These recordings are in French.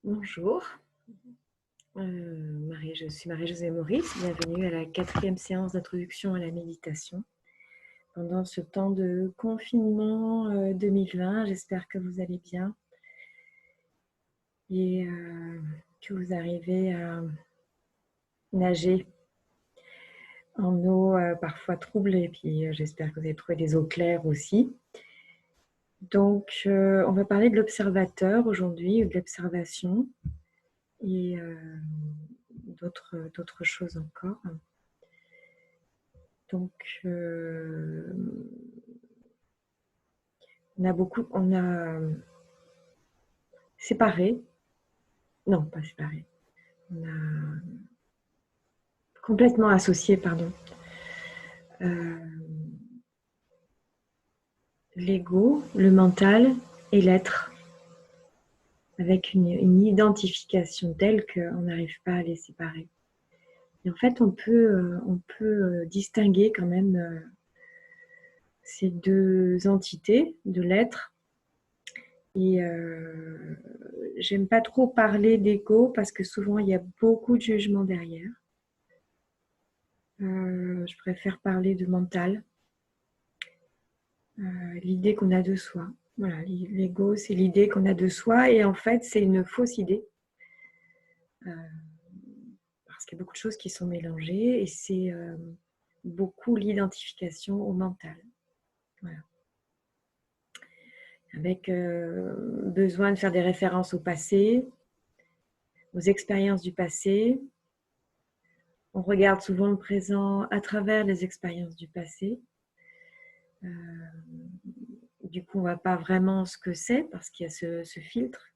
Bonjour, je suis Marie-Josée Maurice, bienvenue à la 4e séance d'introduction à la méditation. Pendant ce temps de confinement 2020, j'espère que vous allez bien et que vous arrivez à nager en eau parfois trouble, et puis j'espère que vous avez trouvé des eaux claires aussi. Donc on va parler de l'observateur aujourd'hui, ou de l'observation, et d'autres choses encore. Donc, on a séparé, non pas séparé, on a complètement associé, pardon, l'ego, le mental et l'être, avec une identification telle qu'on n'arrive pas à les séparer. Et en fait, on peut distinguer quand même ces deux entités de l'être. Et j'aime pas trop parler d'ego parce que souvent il y a beaucoup de jugement derrière. Je préfère parler de mental, l'idée qu'on a de soi. Voilà, l'ego, c'est l'idée qu'on a de soi, et en fait, c'est une fausse idée. Parce qu'il y a beaucoup de choses qui sont mélangées, et c'est beaucoup l'identification au mental. Voilà. Avec besoin de faire des références au passé, aux expériences du passé. On regarde souvent le présent à travers les expériences du passé. Du coup, on ne voit pas vraiment ce que c'est parce qu'il y a ce filtre.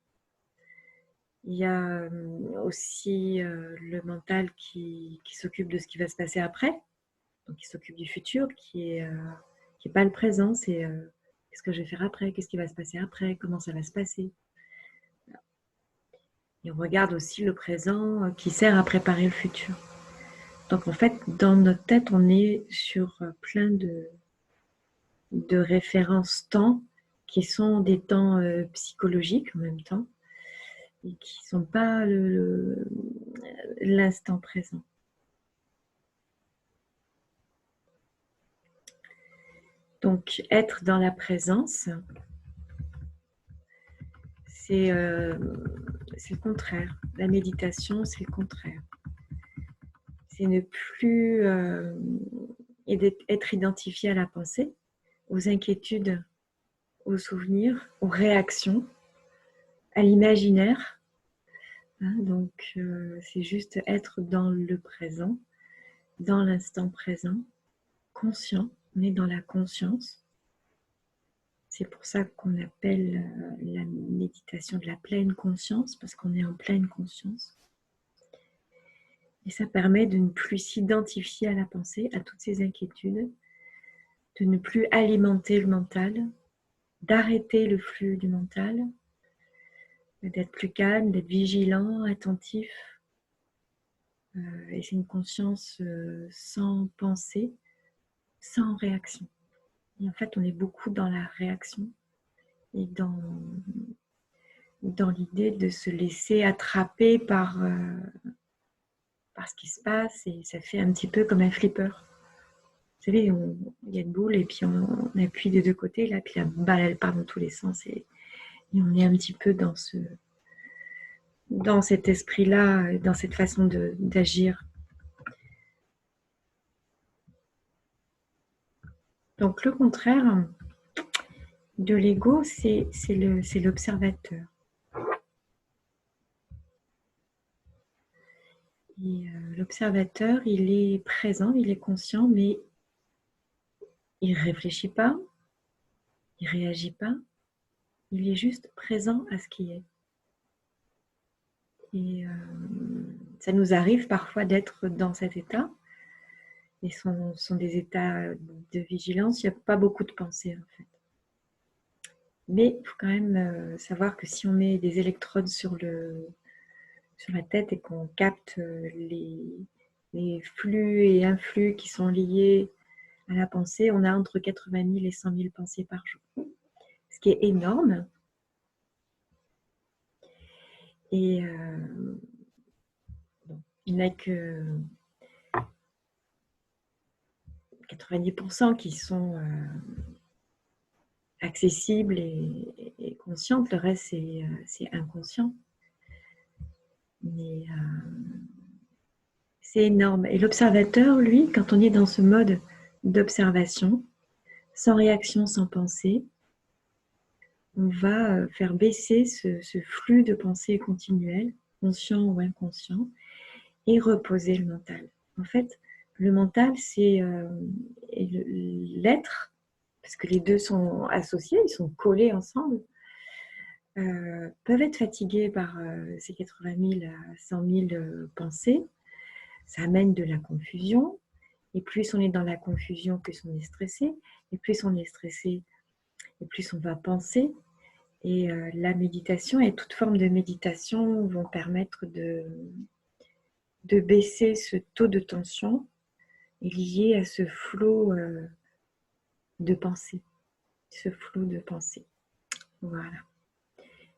Il y a aussi le mental qui s'occupe de ce qui va se passer après, donc qui s'occupe du futur, qui est pas le présent. C'est qu'est-ce que je vais faire après, qu'est-ce qui va se passer après, comment ça va se passer. Et on regarde aussi le présent qui sert à préparer le futur. Donc en fait, dans notre tête, on est sur plein de références temps qui sont des temps psychologiques en même temps, et qui ne sont pas l'instant présent. Donc, être dans la présence, c'est le contraire. La méditation, c'est le contraire. C'est ne plus être identifié à la pensée, aux inquiétudes, aux souvenirs, aux réactions, à l'imaginaire. Donc, c'est juste être dans le présent, dans l'instant présent, conscient. On est dans la conscience. C'est pour ça qu'on appelle la méditation de la pleine conscience, parce qu'on est en pleine conscience. Et ça permet de ne plus s'identifier à la pensée, à toutes ces inquiétudes, de ne plus alimenter le mental, d'arrêter le flux du mental, d'être plus calme, d'être vigilant, attentif. Et c'est une conscience sans pensée, sans réaction. Et en fait, on est beaucoup dans la réaction et dans l'idée de se laisser attraper par ce qui se passe, et ça fait un petit peu comme un flipper. Vous savez, il y a une boule et puis on appuie des deux côtés, là, puis la balle elle part dans tous les sens, et on est un petit peu dans cet esprit-là, dans cette façon d'agir. Donc le contraire de l'ego, c'est l'observateur. Et l'observateur, il est présent, il est conscient, mais il ne réfléchit pas, il ne réagit pas, il est juste présent à ce qui est. Et ça nous arrive parfois d'être dans cet état, et sont des états de vigilance. Il n'y a pas beaucoup de pensées en fait. Mais il faut quand même savoir que si on met des électrodes sur la tête et qu'on capte les flux et influx qui sont liés à la pensée, on a entre 80 000 et 100 000 pensées par jour, ce qui est énorme. Et bon, il n'y en a que 90% qui sont accessibles et conscientes. Le reste, c'est inconscient. Mais c'est énorme. Et l'observateur, lui, quand on est dans ce mode d'observation, sans réaction, sans pensée, on va faire baisser ce flux de pensée continuel, conscient ou inconscient, et reposer le mental. En fait, le mental, c'est l'être, parce que les deux sont associés, ils sont collés ensemble, peuvent être fatigués par ces 80 000 à 100 000 pensées. Ça amène de la confusion. Et plus on est dans la confusion, plus on est stressé. Et plus on est stressé, et plus on va penser. Et la méditation et toute forme de méditation vont permettre de baisser ce taux de tension lié à ce flot de pensée. Ce flot de pensée. Voilà.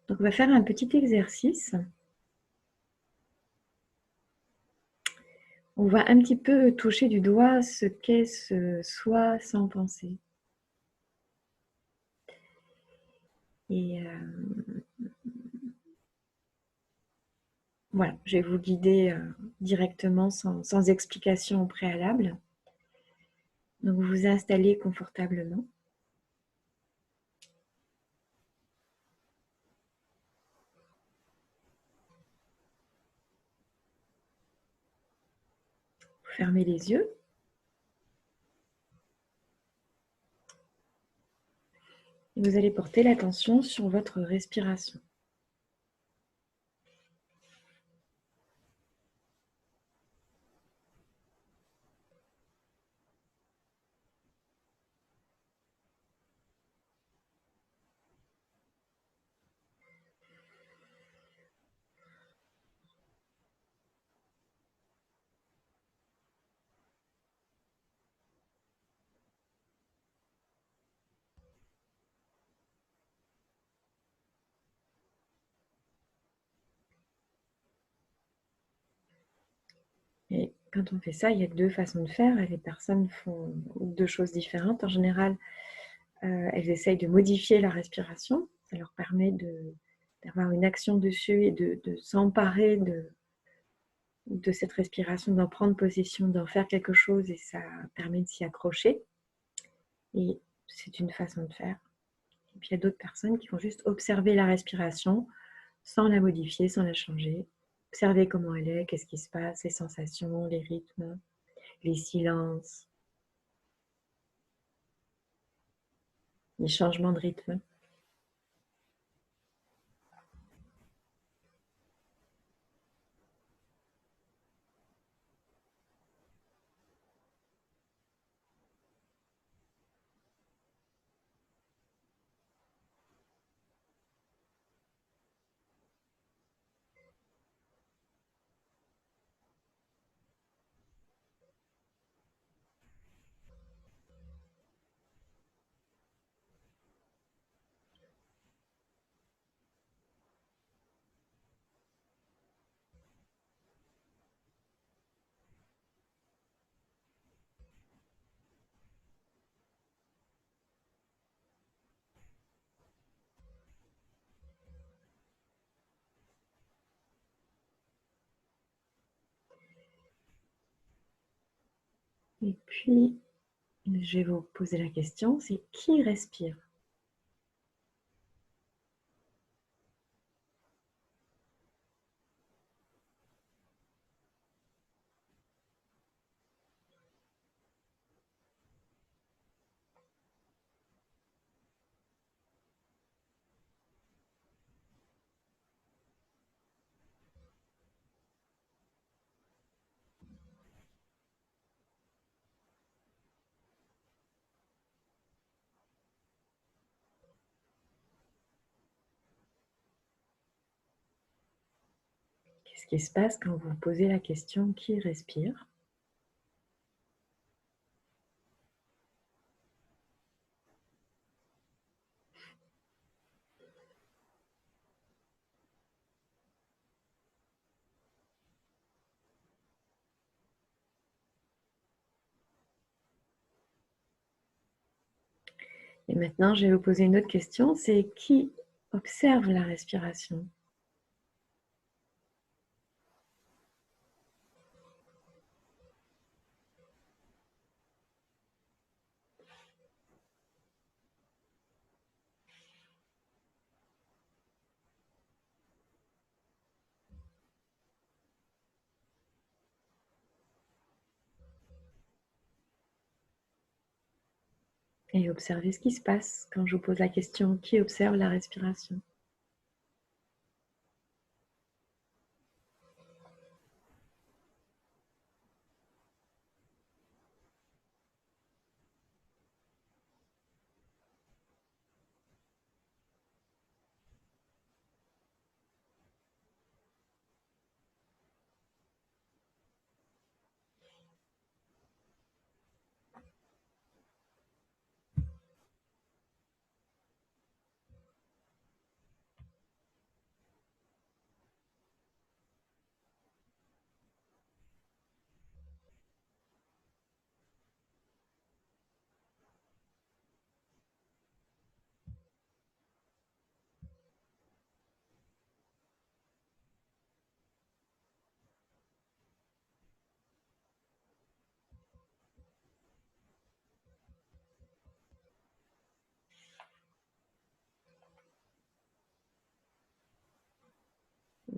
Donc on va faire un petit exercice. On va un petit peu toucher du doigt ce qu'est ce soi sans pensée. Et voilà, je vais vous guider directement sans explication au préalable. Donc vous vous installez confortablement. Vous fermez les yeux. Et vous allez porter l'attention sur votre respiration. Et quand on fait ça, il y a deux façons de faire. Les personnes font deux choses différentes. En général, elles essayent de modifier la respiration. Ça leur permet d'avoir une action dessus et de s'emparer de cette respiration, d'en prendre possession, d'en faire quelque chose et ça permet de s'y accrocher. Et c'est une façon de faire. Et puis il y a d'autres personnes qui vont juste observer la respiration sans la modifier, sans la changer. Observer comment elle est, qu'est-ce qui se passe, les sensations, les rythmes, les silences, les changements de rythme. Et puis, je vais vous poser la question, c'est qui respire? Qu'est-ce qui se passe quand vous posez la question qui respire? Et maintenant, je vais vous poser une autre question, c'est qui observe la respiration? Et observez ce qui se passe quand je vous pose la question, qui observe la respiration?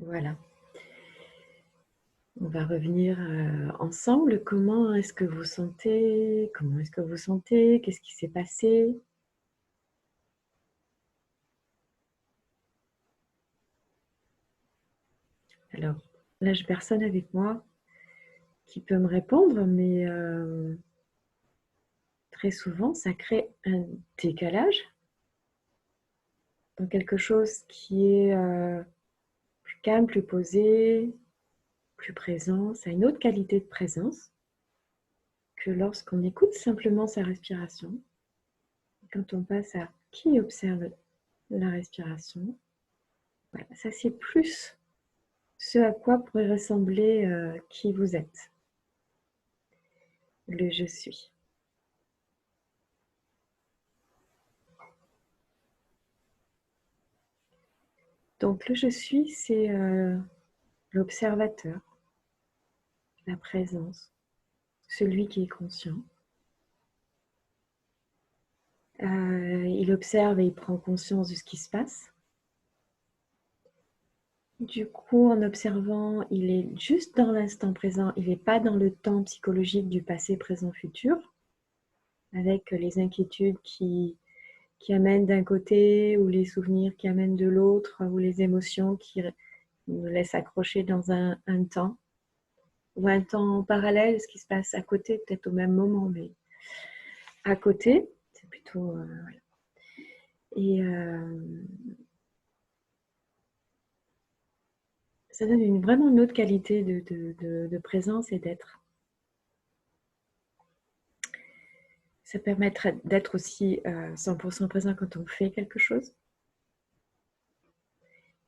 Voilà. On va revenir ensemble. Comment est-ce que vous sentez? Comment est-ce que vous sentez? Qu'est-ce qui s'est passé? Alors, là, j'ai personne avec moi qui peut me répondre, mais très souvent, ça crée un décalage dans quelque chose qui est plus calme, plus posé, plus présent. Ça a une autre qualité de présence que lorsqu'on écoute simplement sa respiration. Quand on passe à qui observe la respiration, voilà, ça c'est plus ce à quoi pourrait ressembler qui vous êtes, le je suis. Donc le je suis, c'est l'observateur, la présence, celui qui est conscient. Il observe et il prend conscience de ce qui se passe. Du coup, en observant, il est juste dans l'instant présent, il n'est pas dans le temps psychologique du passé, présent, futur, avec les inquiétudes qui amènent d'un côté, ou les souvenirs qui amènent de l'autre, ou les émotions qui nous laissent accrocher dans un temps, ou un temps parallèle, ce qui se passe à côté, peut-être au même moment, mais à côté, c'est plutôt... voilà. Et ça donne vraiment une autre qualité de présence et d'être. Ça permet d'être aussi 100% présent quand on fait quelque chose.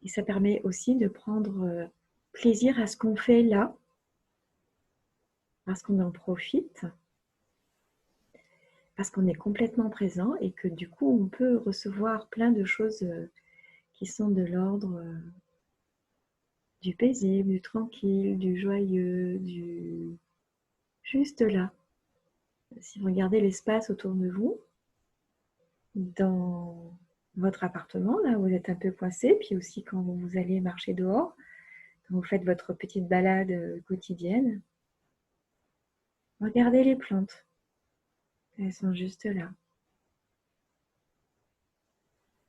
Et ça permet aussi de prendre plaisir à ce qu'on fait là, parce qu'on en profite, parce qu'on est complètement présent et que du coup, on peut recevoir plein de choses qui sont de l'ordre du paisible, du tranquille, du joyeux, du juste là. Si vous regardez l'espace autour de vous, dans votre appartement, là où vous êtes un peu coincé, puis aussi quand vous allez marcher dehors, quand vous faites votre petite balade quotidienne, regardez les plantes. Elles sont juste là.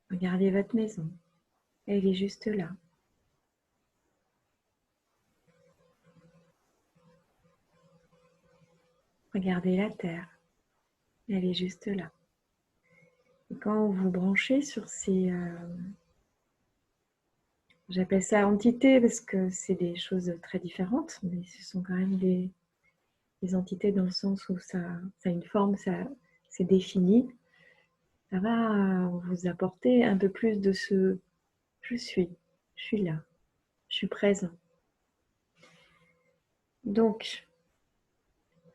Regardez votre maison. Elle est juste là. Regardez la terre. Elle est juste là. Et quand vous branchez sur ces... j'appelle ça entités parce que c'est des choses très différentes, mais ce sont quand même des entités dans le sens où ça a une forme, c'est défini. Ça va vous apporter un peu plus de ce je suis là, je suis présent. Donc,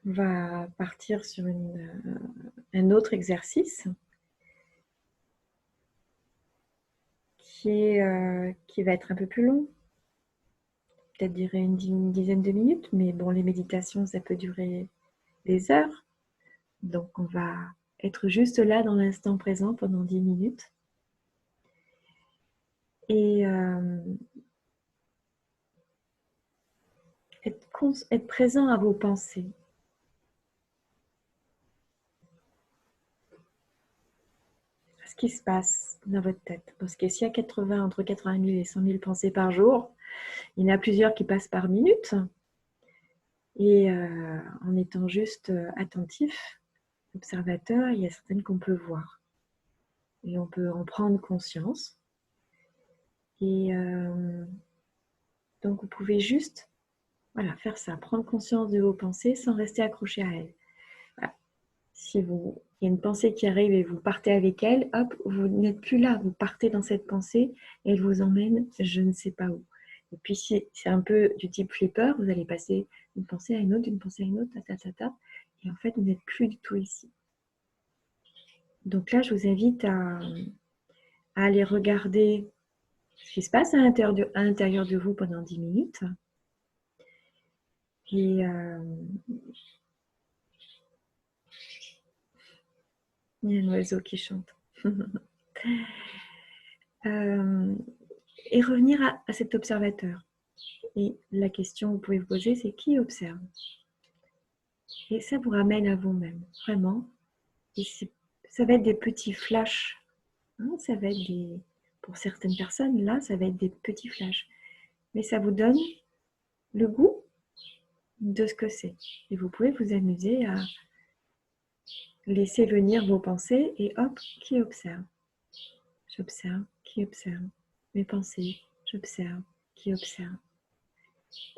on va partir sur un autre exercice qui va être un peu plus long. Peut-être durer une dizaine de minutes, mais bon, les méditations, ça peut durer des heures. Donc, on va être juste là dans l'instant présent pendant 10 minutes. Et être présent à vos pensées. Ce qui se passe dans votre tête. Parce que s'il y a entre 80 000 et 100 000 pensées par jour, il y en a plusieurs qui passent par minute. Et en étant juste attentif, observateur, il y a certaines qu'on peut voir. Et on peut en prendre conscience. Et donc, vous pouvez juste faire ça, prendre conscience de vos pensées sans rester accroché à elles. Voilà. Si il y a une pensée qui arrive et vous partez avec elle, hop, vous n'êtes plus là, vous partez dans cette pensée et elle vous emmène je ne sais pas où. Et puis si c'est un peu du type flipper, vous allez passer d'une pensée à une autre, d'une pensée à une autre, et en fait vous n'êtes plus du tout ici. Donc là, je vous invite à aller regarder ce qui se passe à l'intérieur de vous pendant 10 minutes. Et il y a un oiseau qui chante. Et revenir à cet observateur. Et la question que vous pouvez vous poser, c'est qui observe? Et ça vous ramène à vous-même, vraiment. Et ça va être des petits flashs. Hein, ça va être pour certaines personnes, là, ça va être des petits flashs. Mais ça vous donne le goût de ce que c'est. Et vous pouvez vous amuser à laisser venir vos pensées et hop, qui observe? J'observe, qui observe? Mes pensées, j'observe, qui observe?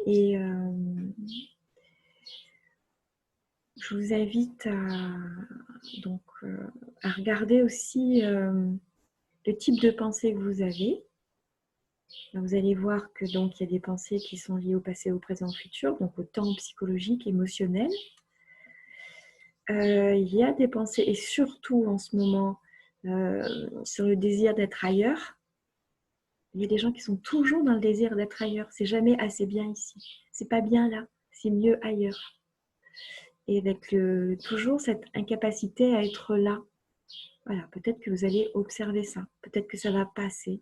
Et je vous invite à regarder aussi le type de pensée que vous avez. Vous allez voir que donc il y a des pensées qui sont liées au passé, au présent, au futur, donc au temps psychologique, émotionnel. Il y a des pensées, et surtout en ce moment, sur le désir d'être ailleurs. Il y a des gens qui sont toujours dans le désir d'être ailleurs. C'est jamais assez bien ici. C'est pas bien là. C'est mieux ailleurs. Et avec toujours cette incapacité à être là. Voilà, peut-être que vous allez observer ça. Peut-être que ça va passer.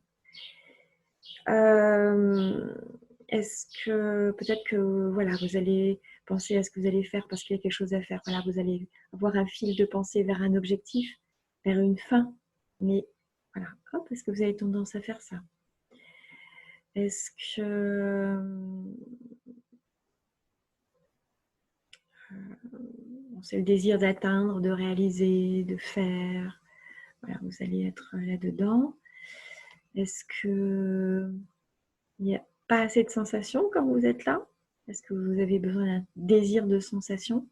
Est-ce que peut-être que vous allez penser à ce que vous allez faire parce qu'il y a quelque chose à faire. Voilà, vous allez avoir un fil de pensée vers un objectif, vers une fin. Mais voilà, hop, est-ce que vous avez tendance à faire ça? Est-ce que c'est le désir d'atteindre, de réaliser, de faire? Voilà, vous allez être là-dedans. Est-ce que il n'y a pas assez de sensations quand vous êtes là? Est-ce que vous avez besoin d'un désir de sensation?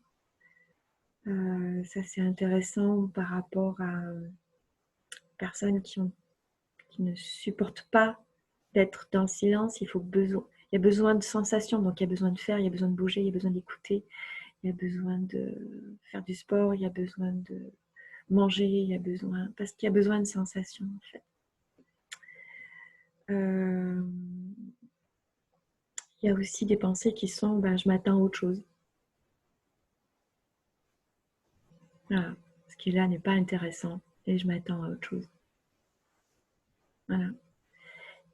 Ça, c'est intéressant par rapport à personnes qui ne supportent pas d'être dans le silence. Il y a besoin de sensations, donc il y a besoin de faire, il y a besoin de bouger, il y a besoin d'écouter, il y a besoin de faire du sport, il y a besoin de manger, parce qu'il y a besoin de sensations en fait. Il y a aussi des pensées qui sont je m'attends à autre chose. Voilà. Ce qui là n'est pas intéressant et je m'attends à autre chose. Voilà.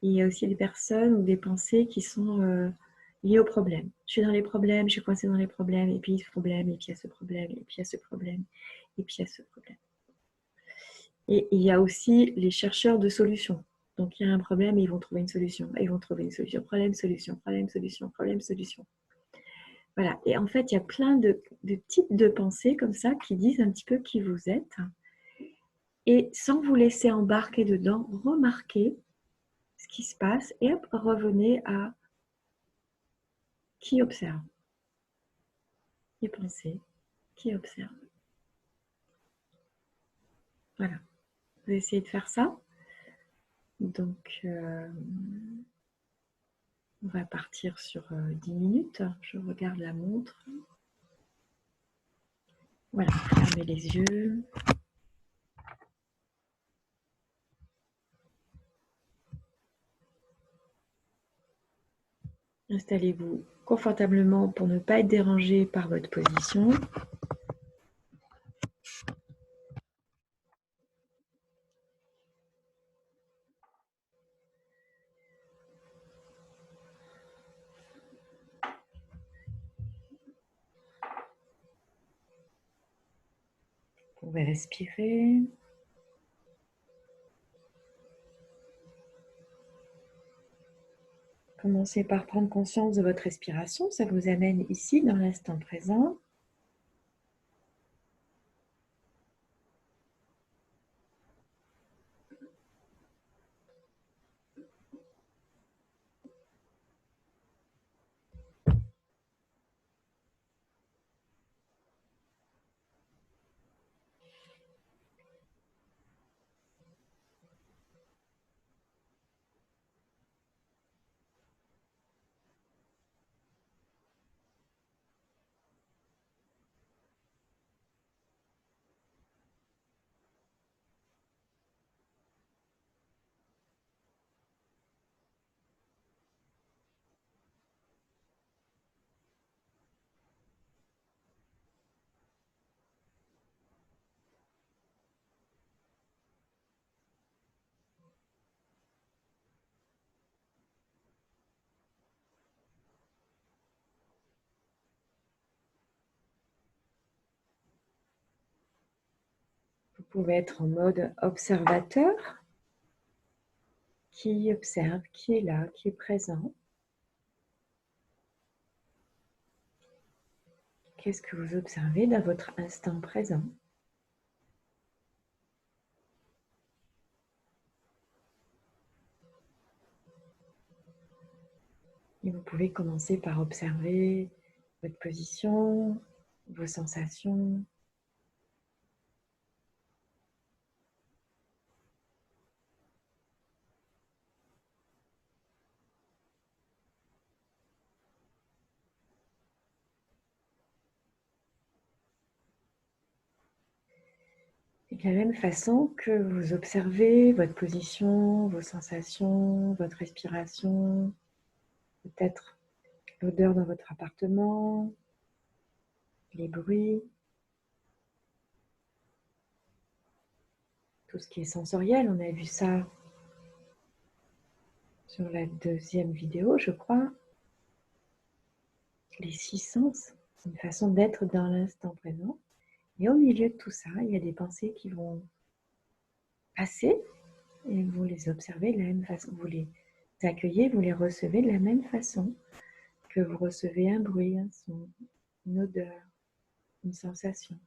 Et il y a aussi des personnes ou des pensées qui sont liées au problème. Je suis dans les problèmes, je suis coincée dans les problèmes, et puis ce problème, et puis il y a ce problème, et puis il y a ce problème, et puis il y a ce problème. Et il y a aussi les chercheurs de solutions. Donc il y a un problème et ils vont trouver une solution. Ils vont trouver une solution. Problème, solution, problème, solution, problème, solution. Voilà. Et en fait, il y a plein de types de pensées comme ça qui disent un petit peu qui vous êtes. Et sans vous laisser embarquer dedans, remarquez ce qui se passe et hop, revenez à qui observe. Qui pensez, qui observe. Voilà. Vous essayez de faire ça. Donc, on va partir sur 10 minutes. Je regarde la montre. Voilà, fermez les yeux. Installez-vous confortablement pour ne pas être dérangé par votre position. Vous pouvez respirer. Commencez par prendre conscience de votre respiration. Ça vous amène ici, dans l'instant présent. Vous pouvez être en mode observateur, qui observe, qui est là, qui est présent. Qu'est-ce que vous observez dans votre instant présent? Et vous pouvez commencer par observer votre position, vos sensations. Et de la même façon que vous observez votre position, vos sensations, votre respiration, peut-être l'odeur dans votre appartement, les bruits, tout ce qui est sensoriel. On a vu ça sur la deuxième vidéo, je crois. Les 6 sens, c'est une façon d'être dans l'instant présent. Et au milieu de tout ça, il y a des pensées qui vont passer et vous les observez de la même façon. Vous les accueillez, vous les recevez de la même façon que vous recevez un bruit, un son, une odeur, une sensation.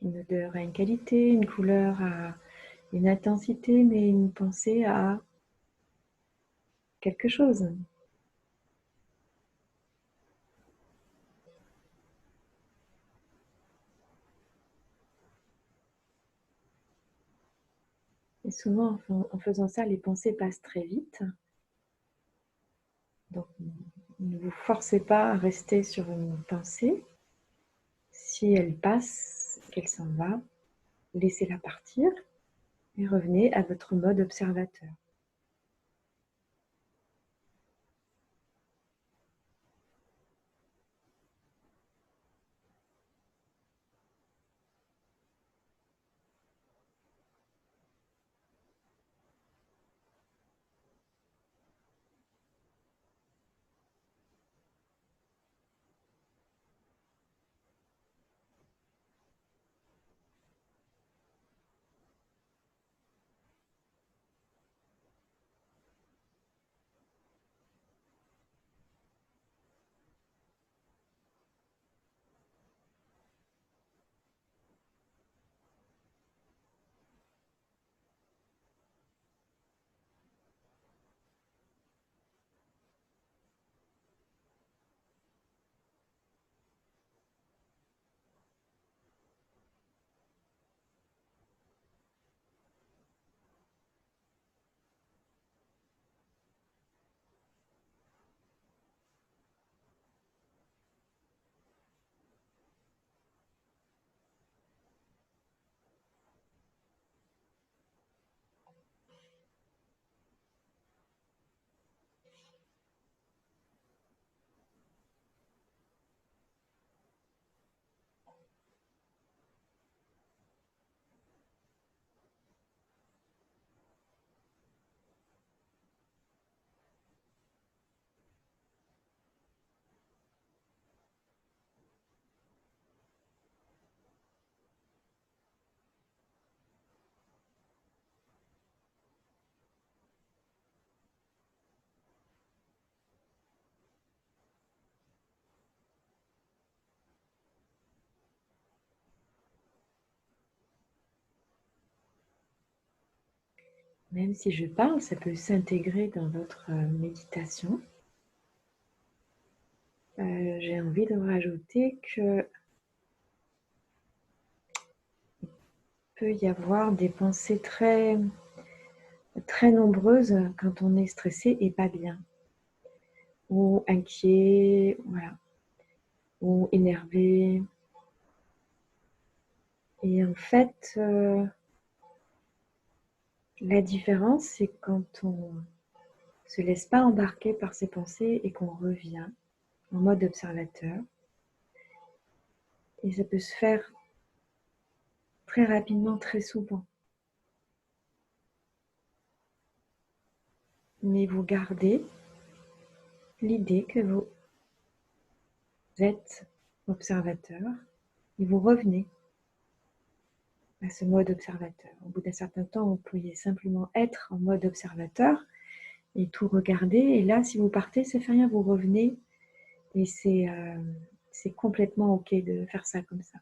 Une odeur a une qualité, une couleur a une intensité, mais une pensée a quelque chose. Et souvent, en faisant ça, les pensées passent très vite. Donc, ne vous forcez pas à rester sur une pensée. Si elle passe, qu'elle s'en va, laissez-la partir et revenez à votre mode observateur. Même si je parle, ça peut s'intégrer dans votre méditation. J'ai envie de rajouter que peut y avoir des pensées très, très nombreuses quand on est stressé et pas bien, ou inquiet, voilà, ou énervé. Et en fait, la différence, c'est quand on se laisse pas embarquer par ses pensées et qu'on revient en mode observateur. Et ça peut se faire très rapidement, très souvent. Mais vous gardez l'idée que vous êtes observateur et vous revenez à ce mode observateur. Au bout d'un certain temps, vous pourriez simplement être en mode observateur et tout regarder. Et là, si vous partez, ça fait rien, vous revenez. Et c'est complètement OK de faire ça comme ça.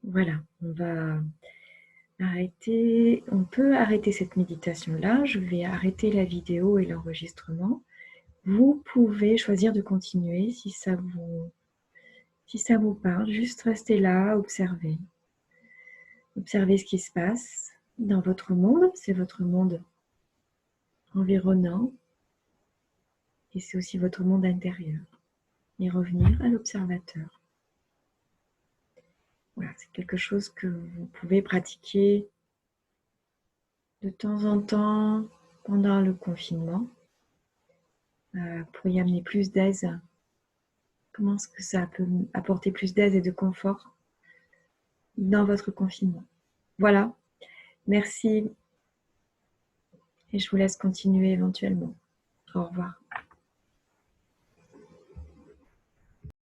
Voilà, on va arrêter, on peut arrêter cette méditation-là. Je vais arrêter la vidéo et l'enregistrement. Vous pouvez choisir de continuer si ça vous parle. Juste restez là, observez. Observez ce qui se passe dans votre monde. C'est votre monde environnant et c'est aussi votre monde intérieur. Et revenir à l'observateur. Voilà, c'est quelque chose que vous pouvez pratiquer de temps en temps pendant le confinement pour y amener plus d'aise. Comment est-ce que ça peut apporter plus d'aise et de confort dans votre confinement? Voilà, merci et je vous laisse continuer éventuellement. Au revoir.